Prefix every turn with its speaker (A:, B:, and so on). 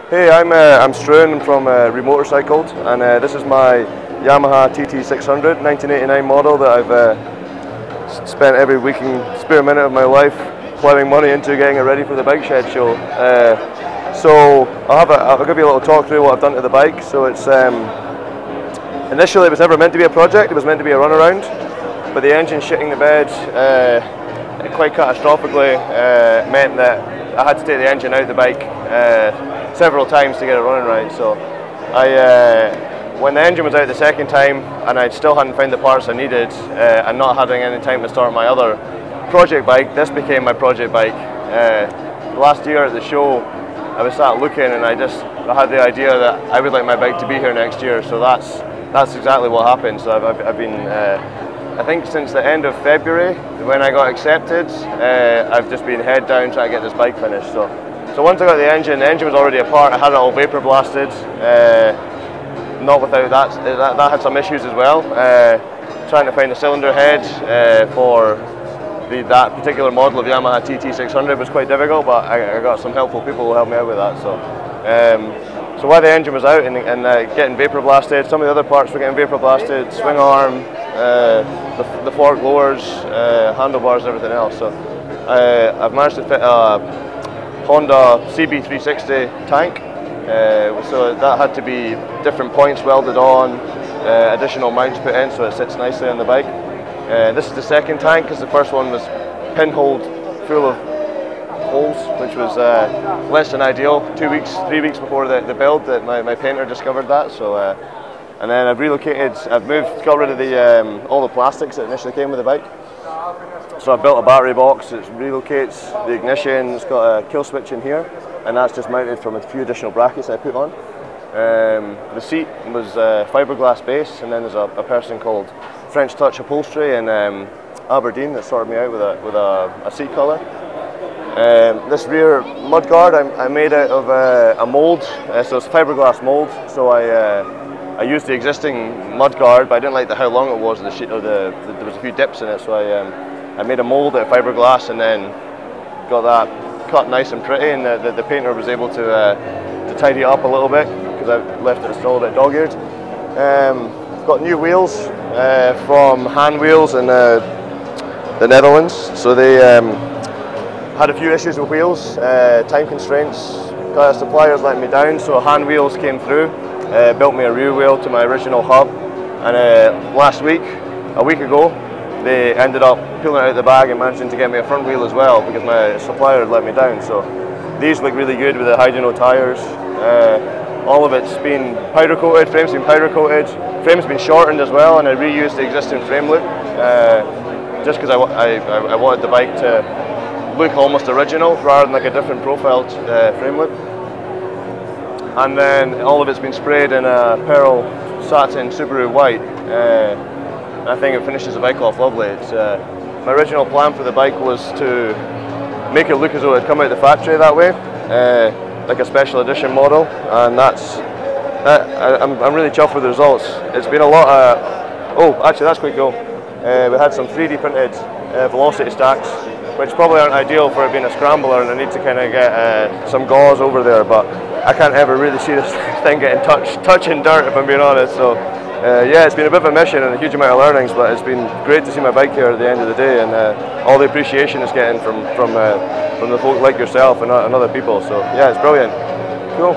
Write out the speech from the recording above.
A: Hey, I'm Struan. I'm from Remotorcycled, and this is my Yamaha TT600 1989 model that I've spent every waking spare minute of my life plowing money into getting it ready for the Bikeshed show. So I'll give you a little talk through what I've done to the bike. So it's initially it was never meant to be a project. It was meant to be a runaround, but the engine shitting the bed quite catastrophically meant that I had to take the engine out of the bike several times to get it running right. So when the engine was out the second time and I still hadn't found the parts I needed and not having any time to start my other project bike, this became my project bike. Last year at the show I was sat looking and I had the idea that I would like my bike to be here next year, so that's exactly what happened. So I've been I think since the end of February when I got accepted, I've just been head down trying to get this bike finished. So once I got the engine was already apart. I had it all vapor blasted. Not without that had some issues as well. Trying to find a cylinder head for that particular model of Yamaha TT600 was quite difficult, but I got some helpful people who helped me out with that. So while the engine was out and getting vapor blasted, some of the other parts were getting vapor blasted, swing arm, the fork lowers, handlebars and everything else. So I've managed to fit a Honda CB360 tank, so that had to be different points welded on, additional mounts put in so it sits nicely on the bike. This is the second tank because the first one was pinholed full of holes, which was less than ideal. 3 weeks before the build that my painter discovered that. So and then I've got rid of all the plastics that initially came with the bike. So I've built a battery box that relocates the ignition. It's got a kill switch in here, and that's just mounted from a few additional brackets I put on. The seat was fiberglass base, and then there's a person called French Touch Upholstery in Aberdeen that sorted me out with a seat colour. This rear mudguard I made out of a mould, so it's fiberglass mould. So I used the existing mudguard, but I didn't like how long it was. There was a few dips in it, so I made a mould out of fiberglass and then got that cut nice and pretty. And the painter was able to tidy it up a little bit because I left it still a bit dog-eared. Got new wheels from Hand Wheels in the Netherlands. So they had a few issues with wheels, time constraints. Suppliers let me down, so Hand Wheels came through, built me a rear wheel to my original hub, and a week ago, they ended up pulling it out of the bag and managing to get me a front wheel as well because my supplier had let me down. So these look really good with the hydro tyres. All of it's been powder coated, frame's been powder coated, frame's been shortened as well, and I reused the existing frame loop just because I wanted the bike to look almost original rather than like a different profiled frame loop. And then all of it's been sprayed in a pearl satin Subaru white. I think it finishes the bike off lovely. My original plan for the bike was to make it look as though it had come out of the factory that way, like a special edition model, and I'm really chuffed with the results. It's been a lot of, oh actually that's quite cool. We had some 3D printed velocity stacks, which probably aren't ideal for it being a scrambler, and I need to kind of get some gauze over there, but I can't ever really see this thing getting touching dirt if I'm being honest. So yeah, it's been a bit of a mission and a huge amount of learnings, but it's been great to see my bike here at the end of the day, and all the appreciation it's getting from the folk like yourself and other people. So yeah, it's brilliant. Cool.